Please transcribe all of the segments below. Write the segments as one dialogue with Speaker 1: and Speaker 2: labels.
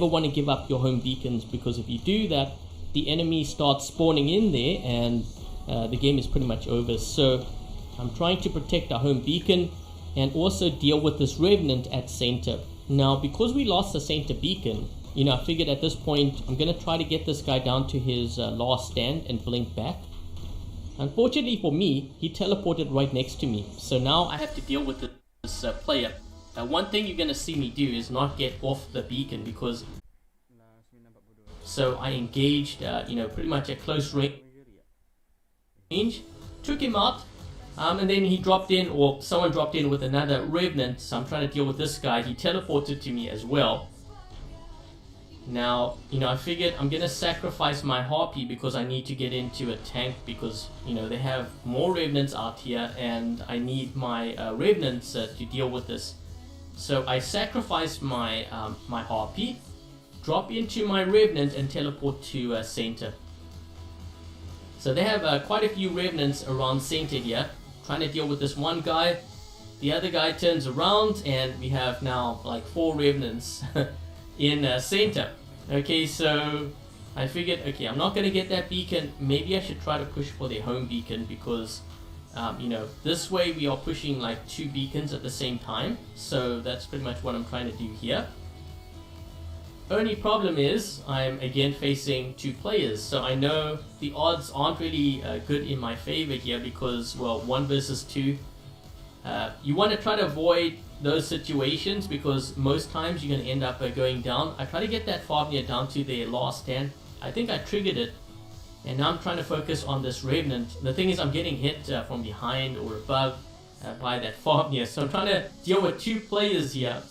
Speaker 1: want to give up your home beacons, because if you do that, the enemy starts spawning in there and the game is pretty much over. So I'm trying to protect our home beacon and also deal with this revenant at center. Now, because we lost the center beacon, I figured at this point I'm going to try to get this guy down to his last stand and blink back. Unfortunately for me, he teleported right next to me, so now I have to deal with this player. One thing you're going to see me do is not get off the beacon, because so I engaged pretty much at close range, took him out, and then he dropped in, or someone dropped in with another revenant. So I'm trying to deal with this guy. He teleported to me as well. Now, I figured I'm going to sacrifice my Harpy because I need to get into a tank, because, they have more Revenants out here and I need my Revenants to deal with this. So I sacrifice my my Harpy, drop into my Revenant and teleport to center. So they have quite a few Revenants around center here, trying to deal with this one guy. The other guy turns around and we have now like 4 Revenants in center. Okay, so I figured, okay, I'm not going to get that beacon. Maybe I should try to push for their home beacon, because this way we are pushing like 2 beacons at the same time. So that's pretty much what I'm trying to do here. Only problem is I'm again facing 2 players, so I know the odds aren't really good in my favor here, because, well, 1 versus 2. You want to try to avoid those situations, because most times you're going to end up going down. I try to get that Fafnir down to their last stand. I think I triggered it, and now I'm trying to focus on this Revenant. The thing is, I'm getting hit from behind or above by that Fafnir, so I'm trying to deal with 2 players here.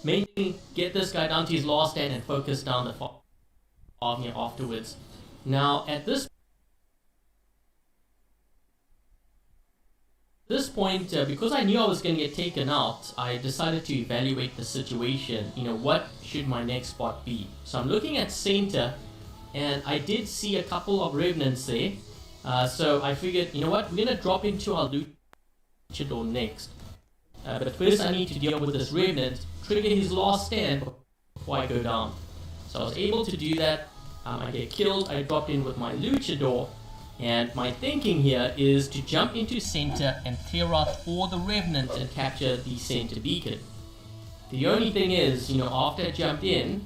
Speaker 1: Maybe get this guy down to his last stand and focus down the Fafnir afterwards. Now, at this point, because I knew I was going to get taken out, I decided to evaluate the situation. What should my next spot be? So I'm looking at center, and I did see a couple of Revenants there. So I figured, we're going to drop into our Luchador next. But first I need to deal with this Revenant, trigger his last stand before I go down. So I was able to do that. I get killed, I dropped in with my Luchador. And my thinking here is to jump into center and clear out all the Revenants and capture the center beacon. The only thing is, after I jumped in,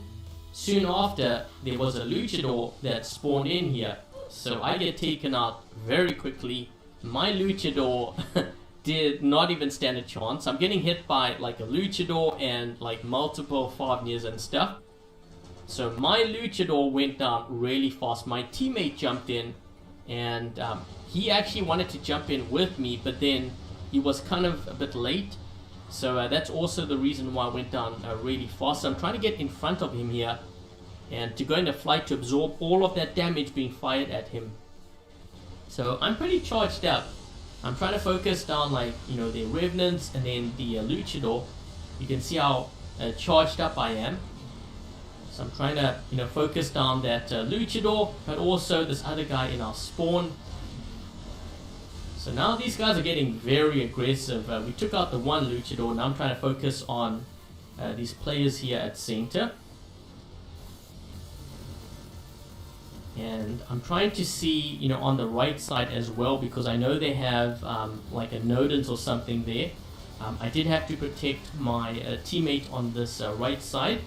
Speaker 1: soon after there was a Luchador that spawned in here. So I get taken out very quickly. My Luchador did not even stand a chance. I'm getting hit by like a Luchador and like multiple Fafnirs and stuff. So my Luchador went down really fast. My teammate jumped in, and he actually wanted to jump in with me, but then he was kind of a bit late. So that's also the reason why I went down really fast. So I'm trying to get in front of him here and to go into flight to absorb all of that damage being fired at him. So I'm pretty charged up. I'm trying to focus down like, the Revenants and then the Luchador. You can see how charged up I am. So I'm trying to, focus down that Luchador, but also this other guy in our spawn. So now these guys are getting very aggressive. We took out the one Luchador. Now I'm trying to focus on these players here at center. And I'm trying to see, on the right side as well, because I know they have like a Nodens or something there. I did have to protect my teammate on this right side.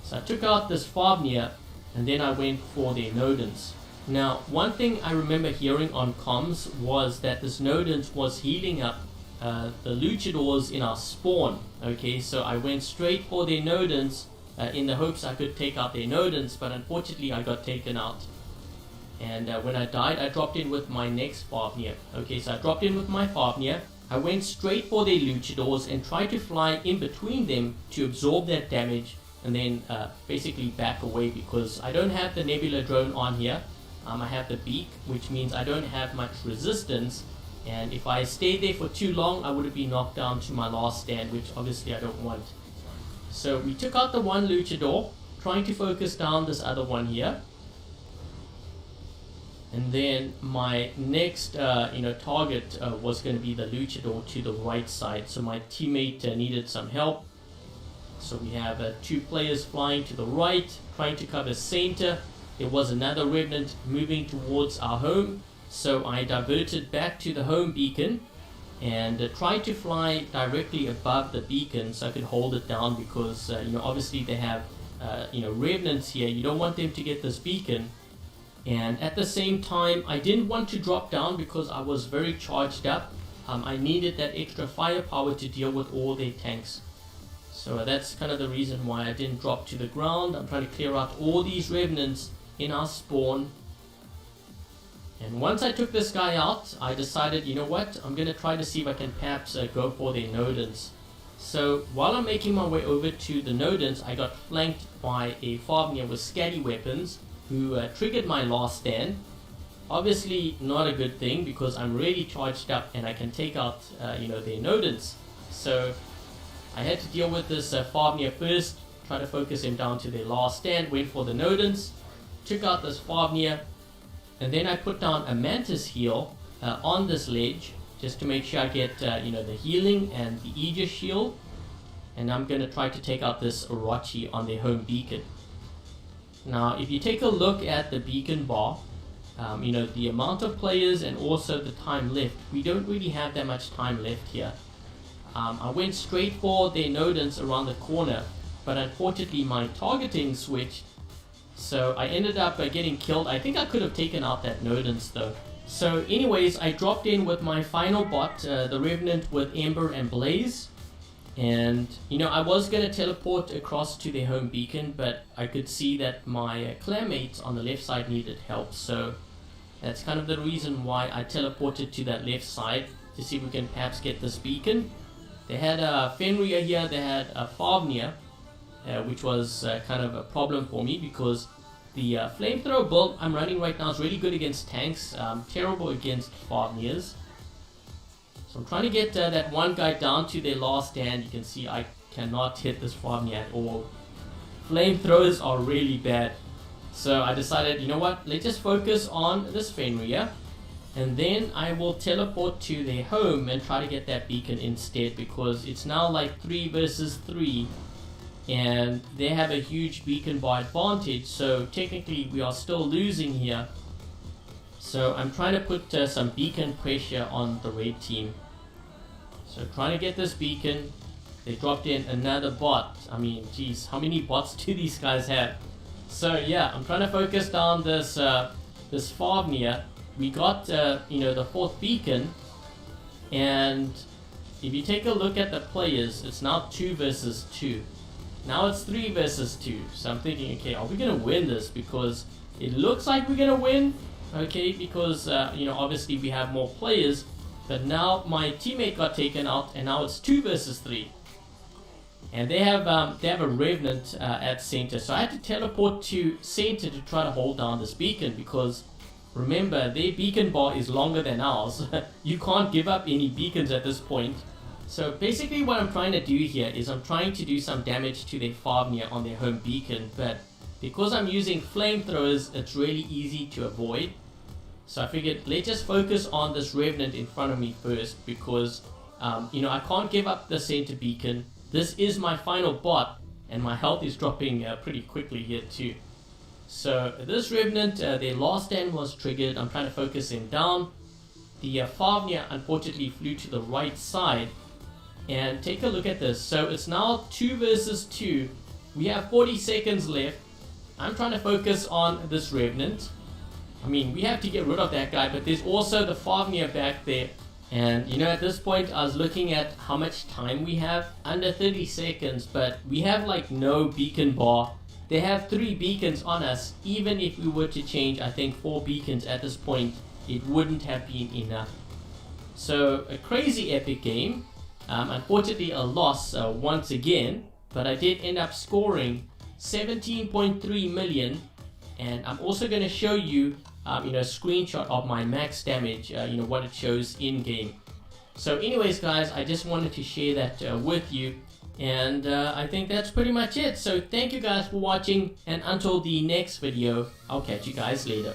Speaker 1: So I took out this Fafnir, and then I went for their Nodens. Now, one thing I remember hearing on comms was that this Nodens was healing up the Luchadors in our spawn. Okay, so I went straight for their Nodens in the hopes I could take out their Nodens, but unfortunately I got taken out. And when I died, I dropped in with my next Fafnir. Okay, so I dropped in with my Fafnir. I went straight for their Luchadors and tried to fly in between them to absorb that damage, and then basically back away, because I don't have the Nebula drone on here. I have the beak, which means I don't have much resistance, and if I stayed there for too long I would have been knocked down to my last stand, which obviously I don't want. So we took out the one Luchador, trying to focus down this other one here. And then my next target was going to be the Luchador to the right side. So my teammate needed some help. So we have 2 players flying to the right, trying to cover center. There was another Revenant moving towards our home, so I diverted back to the home beacon and tried to fly directly above the beacon so I could hold it down, because obviously they have Revenants here. You don't want them to get this beacon. And at the same time, I didn't want to drop down because I was very charged up. I needed that extra firepower to deal with all their tanks. So that's kind of the reason why I didn't drop to the ground. I'm trying to clear out all these Revenants in our spawn. And once I took this guy out, I decided, you know what, I'm going to try to see if I can perhaps go for their Nodens. So while I'm making my way over to the Nodens, I got flanked by a Fafnir with scatty weapons who triggered my last stand. Obviously not a good thing because I'm really charged up and I can take out their Nodens. So I had to deal with this Fafnir first, try to focus him down to their last stand, went for the Nodens, took out this Fafnir, and then I put down a Mantis heal on this ledge just to make sure I get the healing and the Aegis shield. And I'm going to try to take out this Orochi on their home beacon. Now, if you take a look at the beacon bar, the amount of players and also the time left, we don't really have that much time left here. I went straight for their Nodens around the corner, but unfortunately my targeting switched, so I ended up getting killed. I think I could have taken out that Nodens though. So anyways, I dropped in with my final bot, the Revenant with Ember and Blaze. And I was going to teleport across to their home beacon, but I could see that my clanmates on the left side needed help, so that's kind of the reason why I teleported to that left side to see if we can perhaps get this beacon. They had a Fenrir here, they had a Fafnir, which was kind of a problem for me because the flamethrower build I'm running right now is really good against tanks, terrible against Fafnirs. So I'm trying to get that one guy down to their last stand. You can see I cannot hit this Fafnir at all. Flamethrowers are really bad. So I decided, you know what, let's just focus on this Fenrir. And then I will teleport to their home and try to get that beacon instead, because it's now like 3 versus 3. And they have a huge beacon bar advantage, so technically we are still losing here. So I'm trying to put some beacon pressure on the red team. So trying to get this beacon. They dropped in another bot. I mean, geez, how many bots do these guys have? So yeah, I'm trying to focus down this this Fafnir. We got the 4th beacon, and if you take a look at the players, it's now 2 versus 2. Now it's 3 versus 2. So I'm thinking, okay, are we gonna win this? Because it looks like we're gonna win. Okay, because obviously we have more players, but now my teammate got taken out, and now it's 2 versus 3. And they have a Revenant at center, so I had to teleport to center to try to hold down this beacon, because remember, their beacon bar is longer than ours. You can't give up any beacons at this point. So basically what I'm trying to do here is I'm trying to do some damage to their Fafnir on their home beacon, but because I'm using flamethrowers, it's really easy to avoid. So I figured, let's just focus on this Revenant in front of me first, because I can't give up the center beacon. This is my final bot, and my health is dropping pretty quickly here too. So this Revenant, their last stand was triggered. I'm trying to focus him down. The Fafnir unfortunately flew to the right side. And take a look at this. So it's now 2 versus 2. We have 40 seconds left. I'm trying to focus on this Revenant. I mean, we have to get rid of that guy, but there's also the Fafnir back there. And at this point I was looking at how much time we have. Under 30 seconds, but we have like no beacon bar. They have 3 beacons on us. Even if we were to change, I think 4 beacons at this point, it wouldn't have been enough. So a crazy epic game. Unfortunately a loss once again, but I did end up scoring 17.3 million, and I'm also going to show you a screenshot of my max damage, what it shows in game. So anyways guys, I just wanted to share that with you, and I think that's pretty much it. So thank you guys for watching, and until the next video, I'll catch you guys later.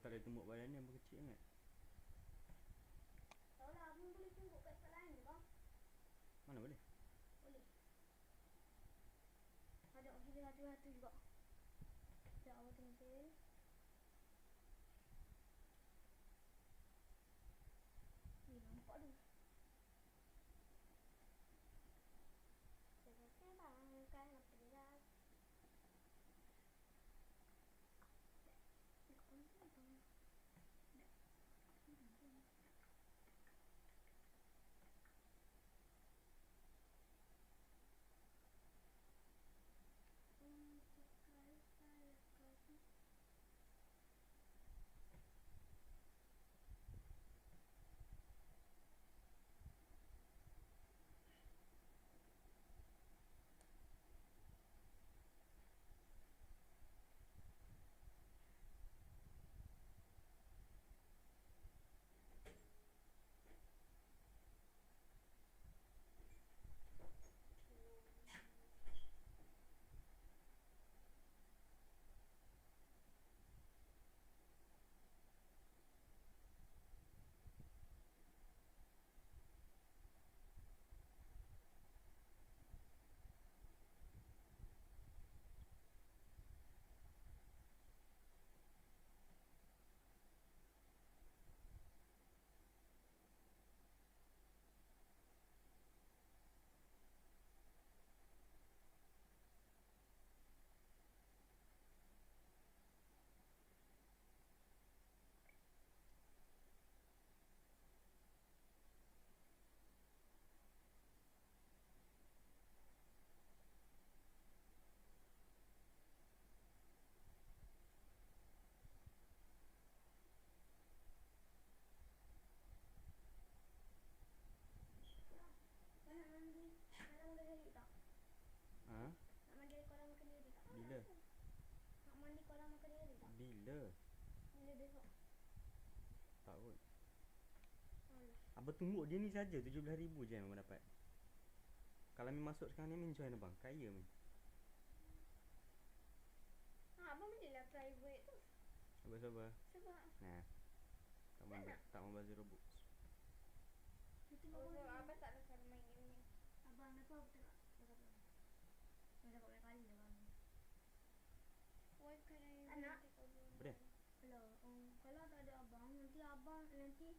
Speaker 2: Kalau tumbuk badan ni abang kecil sangat.
Speaker 3: Tahu lah, abang boleh tunggu kat tempat lain bang.
Speaker 2: Mana boleh?
Speaker 3: Boleh. Ada gila hatu-hatu juga. Sekejap abang tengok. Ni nampak tu. Saya bangkan apa dia. Nak konten bang. Nak. Nak mandi kolam makan diri tak?
Speaker 2: Ha?
Speaker 3: Nak mandi kolam makan diri tak?
Speaker 2: Bila?
Speaker 3: Nak mandi kolam makan diri tak?
Speaker 2: Bila?
Speaker 3: Bila besok?
Speaker 2: Tak kot.
Speaker 3: Alah.
Speaker 2: Abang tumbuk dia ni saja 17,000 je yang abang dapat. Kalau Min masuk sekarang ni Min join abang. Kaya Min.
Speaker 3: Abang belilah private tu.
Speaker 2: Sabar-sabar.
Speaker 3: Sebab
Speaker 2: Nah. Tak mau bazir Robux.
Speaker 3: abang tak rasa main game ni. Abang apa aku tengok. Dah dapat berapa kali dah bang. Why can I anak?
Speaker 2: Apa dia?
Speaker 3: Kalau tak ada abang, nanti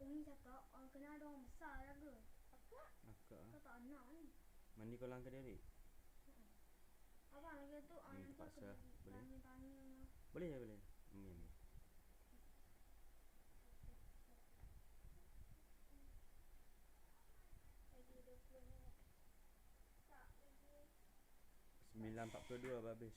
Speaker 3: Umi cakap kena ada orang besar jaga. Apa?
Speaker 2: Akak.
Speaker 3: Kau tak anak ni.
Speaker 2: Mandi kolam Kediri?
Speaker 3: Abang lagi tu nanti
Speaker 2: terpaksa. Boleh?
Speaker 3: tanya.
Speaker 2: Boleh ya, boleh. Min.
Speaker 3: Lagi 20 minit. Tak lagi.
Speaker 2: 9.42 habis.